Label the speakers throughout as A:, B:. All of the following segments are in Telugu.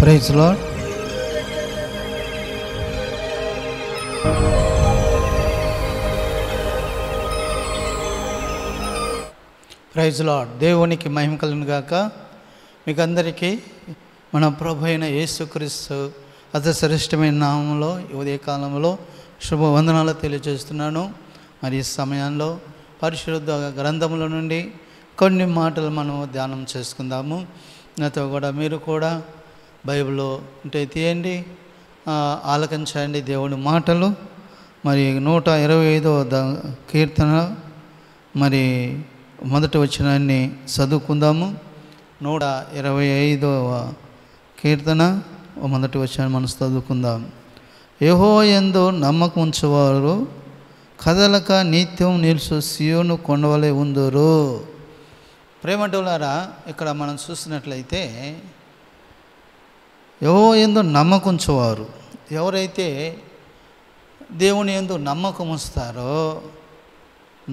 A: Praise lord. Praise lord. దేవునికి మహిమ కలుగును గాక. మీకు అందరికీ మన ప్రభు అయిన యేసుక్రీస్తు అతి శ్రేష్టమైన నామంలో ఉదయకాలంలో శుభవందనాలు తెలియజేస్తున్నాను. మరి ఈ సమయంలో పరిశుద్ధ గ్రంథముల నుండి కొన్ని మాటలు మనము ధ్యానం చేసుకుందాము. నాతో కూడా మీరు కూడా బైబిల్ ఉంటే తీయండి, ఆలకించండి దేవుని మాటలు. మరి 125వ కీర్తన మరి మొదటి వచనాన్ని చదువుకుందాము. 125వ కీర్తన మొదటి వచనాన్ని మనం చదువుకుందాం. యెహోవా యందు నమ్మకం ఉంచువారు కదలక నిత్యం నిలుసు సియోను కొండవలె ఉందురు. ప్రేమటులారా, ఇక్కడ మనం చూసినట్లయితే యెహోవా యందు నమ్మకం ఉంచువారు, ఎవరైతే దేవుని యందు నమ్మకం ఉంచుతారో,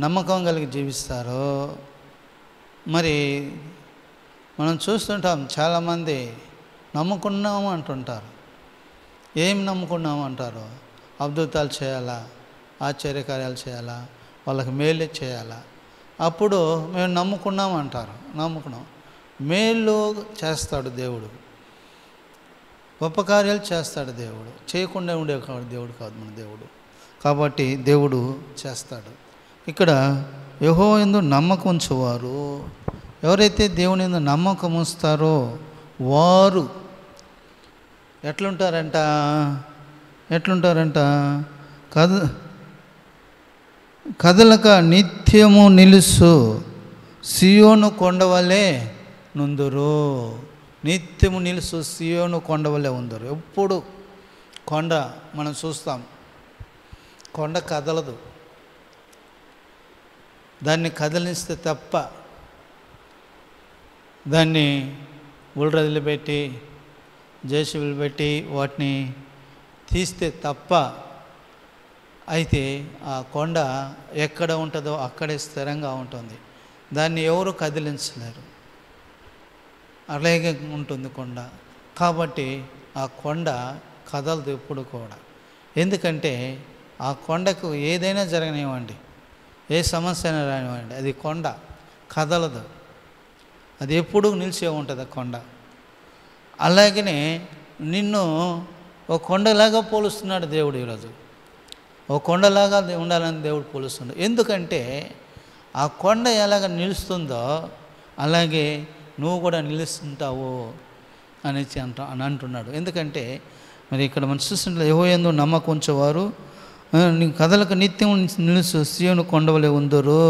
A: నమ్మకం కలిగి జీవిస్తారో, మరి మనం చూస్తుంటాం చాలామంది నమ్ముకున్నాము అంటుంటారు. ఏం నమ్ముకున్నాము అంటారు? అద్భుతాలు చేయాలా, ఆశ్చర్యకార్యాలు చేయాలా, వాళ్ళకి మేలు చేయాలా, అప్పుడు మేము నమ్ముకున్నాము అంటారు. నమ్ముకున్నాం. మేలు చేస్తాడు దేవుడు, గొప్ప కార్యాలు చేస్తాడు దేవుడు. చేయకుండా ఉండే దేవుడు కాదు మన దేవుడు. కాబట్టి దేవుడు చేస్తాడు. ఇక్కడ యెహోవా యందు నమ్మకం ఉంచువారు, ఎవరైతే దేవుని యందు నమ్మకం ఉంచుతారో వారు ఎట్లుంటారంట? కదలక నిత్యము నిలుసు సియోను కొండవలే నుందురు. నిత్యము నిలుసు సియోను కొండవలే ఉందరు. ఎప్పుడు కొండ మనం చూస్తాం, కొండ కదలదు. దాన్ని కదిలిస్తే తప్ప, దాన్ని బుల్రదులు పెట్టి జేసీబీలు పెట్టి వాటిని తీస్తే తప్ప అయితే ఆ కొండ ఎక్కడ ఉంటుందో అక్కడే స్థిరంగా ఉంటుంది. దాన్ని ఎవరు కదిలించలేరు. అలాగే ఉంటుంది కొండ. కాబట్టి ఆ కొండ కదలదు ఎప్పుడు కూడా. ఎందుకంటే ఆ కొండకు ఏదైనా జరగనివ్వండి, ఏ సమస్య అయినా రానివ్వండి, అది కొండ కదలదు. అది ఎప్పుడు నిలిచే ఉంటుంది ఆ కొండ. అలాగనే నిన్ను ఒక కొండలాగా పోలుస్తున్నాడు దేవుడు. ఈరోజు ఒక కొండలాగా ఉండాలని దేవుడు పోలుస్తున్నాడు. ఎందుకంటే ఆ కొండ ఎలాగ నిలుస్తుందో అలాగే నువ్వు కూడా నిలుస్తుంటావు అనేసి అని అంటున్నాడు. ఎందుకంటే మరి ఇక్కడ మనం చూస్తుంటే యెహోవా యందు నమ్మకం ఉంచేవారు కదలకు నిత్యం నిలుసు సియోను కొండవలె ఉందరు.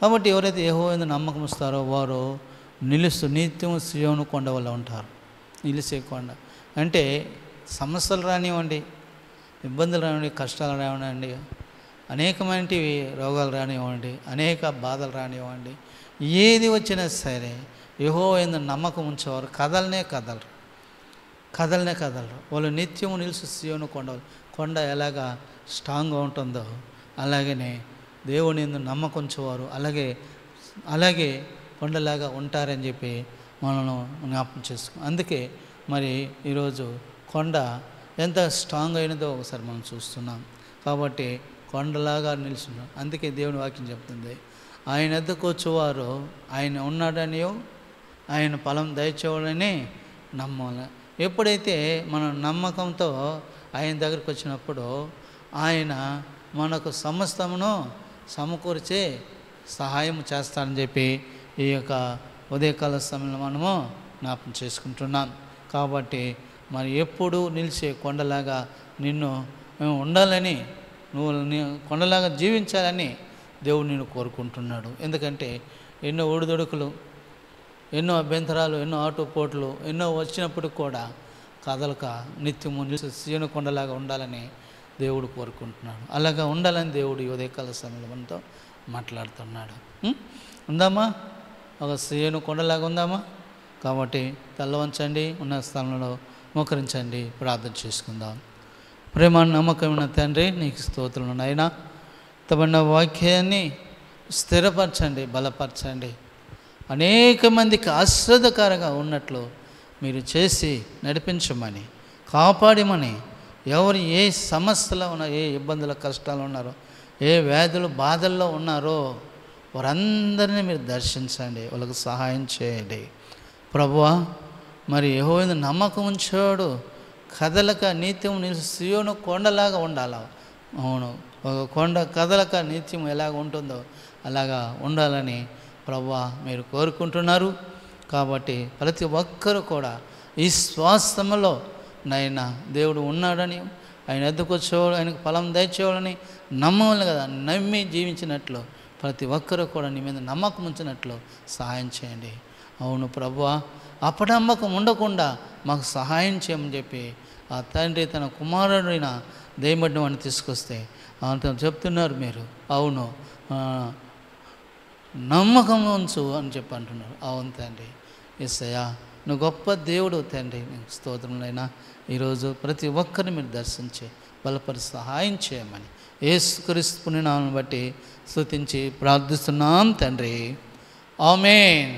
A: కాబట్టి ఎవరైతే యెహోవా యందు నమ్మకం ఉంచుతారో వారు నిత్యం సియోను కొండవలె ఉంటారు. నిలిసే కొండ అంటే సమస్యలు రానివ్వండి, ఇబ్బందులు రానివ్వండి, కష్టాలు రానివ్వండి, అనేకమైనవి రోగాలు రానివ్వండి, అనేక బాధలు రానివ్వండి, ఏది వచ్చినా సరే యెహోవా యందు నమ్మకం ఉంచేవారు కదలనే కదలరు. వాళ్ళు నిత్యము నిలుసు సియోను కొండ ఎలాగా స్ట్రాంగ్గా ఉంటుందో అలాగనే దేవుని యందు నమ్మకం ఉంచేవారు అలాగే కొండలాగా ఉంటారని చెప్పి మనను జ్ఞాపకం చేసుకో. అందుకే మరి ఈరోజు కొండ ఎంత స్ట్రాంగ్ అయినదో ఒకసారి మనం చూస్తున్నాం. కాబట్టి కొండలాగా నిలుచున్నాం. అందుకే దేవుని వాక్యం చెప్తుంది, ఆయన ఎద్దకు వచ్చేవారు ఆయన ఉన్నాడనియో ఆయన ఫలం దయచేవాడని నమ్మాలి. ఎప్పుడైతే మనం నమ్మకంతో ఆయన దగ్గరికి వచ్చినప్పుడు ఆయన మనకు సమస్తమును సమకూర్చే సహాయం చేస్తాడని చెప్పి ఈ యొక్క ఉదయకాల సమయంలో మనము జ్ఞాపకం చేసుకుంటున్నాం. కాబట్టి మరి ఎప్పుడు నిలిచే కొండలాగా నిన్ను ఉండాలని, నువ్వు కొండలాగా జీవించాలని దేవుడు నిన్ను కోరుకుంటున్నాడు. ఎందుకంటే ఎన్నో ఒడిదొడుకులు, ఎన్నో అభ్యంతరాలు, ఎన్నో ఆటుపోట్లు ఎన్నో వచ్చినప్పుడు కూడా కదలక నిత్యము నిలిచి సియోను కొండలాగా ఉండాలని దేవుడు కోరుకుంటున్నాడు. అలాగా ఉండాలని దేవుడు ఈ ఉదయకాల సమయంలో మనతో మాట్లాడుతున్నాడు. ఉందామా? ఒక సియోను కొండలాగా ఉందామా? కాబట్టి తల వంచండి, ఉన్న స్థలంలో మోకరించండి, ప్రార్థన చేసుకుందాం. ప్రేమ నమ్మకమైన తండ్రి, నీకు స్తోత్రాలు నాయనా. తమ వాక్యాన్ని స్థిరపరచండి, బలపరచండి. అనేక మందికి ఆశ్రదకరంగా ఉన్నట్లు మీరు చేసి నడిపించమని, కాపాడమని, ఎవరు ఏ సమస్యలో ఉన్నారో, ఏ ఇబ్బందుల కష్టాలు ఉన్నారో, ఏ వ్యాధులు బాధల్లో ఉన్నారో వారందరినీ మీరు దర్శించండి, వాళ్ళకు సహాయం చేయండి ప్రభువా. మరి యెహోవా యందు నమ్మకం ఉంచాడు కదలక నిత్యం నిలిచి సియోను కొండలాగా ఉండాలి. అవును, ఒక కొండ కదలక నిత్యం ఎలాగ ఉంటుందో అలాగా ఉండాలని ప్రభువా మీరు కోరుకుంటున్నారు. కాబట్టి ప్రతి ఒక్కరూ కూడా ఈ శ్వాసంలో నైనా దేవుడు ఉన్నాడని, ఆయన ఎద్దుకొచ్చేవాడు, ఆయనకు ఫలం దయచేవాడని నమ్మవాలి కదా. నమ్మి జీవించినట్లు ప్రతి ఒక్కరూ కూడా నీ మీద నమ్మకం ఉంచినట్లు సహాయం చేయండి. అవును ప్రభువా, అపనమ్మకం ఉండకుండా మాకు సహాయం చేయమని చెప్పి ఆ తండ్రి తన కుమారుడైన దైవబడిన వాడిని తీసుకొస్తే అంత చెప్తున్నారు మీరు. అవును, నమ్మకం ఉంచు అని చెప్పి అంటున్నారు. అవును తండ్రి, యేసయ్యా నువ్వు గొప్ప దేవుడు తండ్రి, నీకు స్తోత్రములైనా ఈరోజు ప్రతి ఒక్కరిని మీరు దర్శించి బలపరి సహాయం చేయమని యేసుక్రీస్తు నామమును బట్టి స్తుతించి ప్రార్థిస్తున్నాం తండ్రి. ఆమేన్.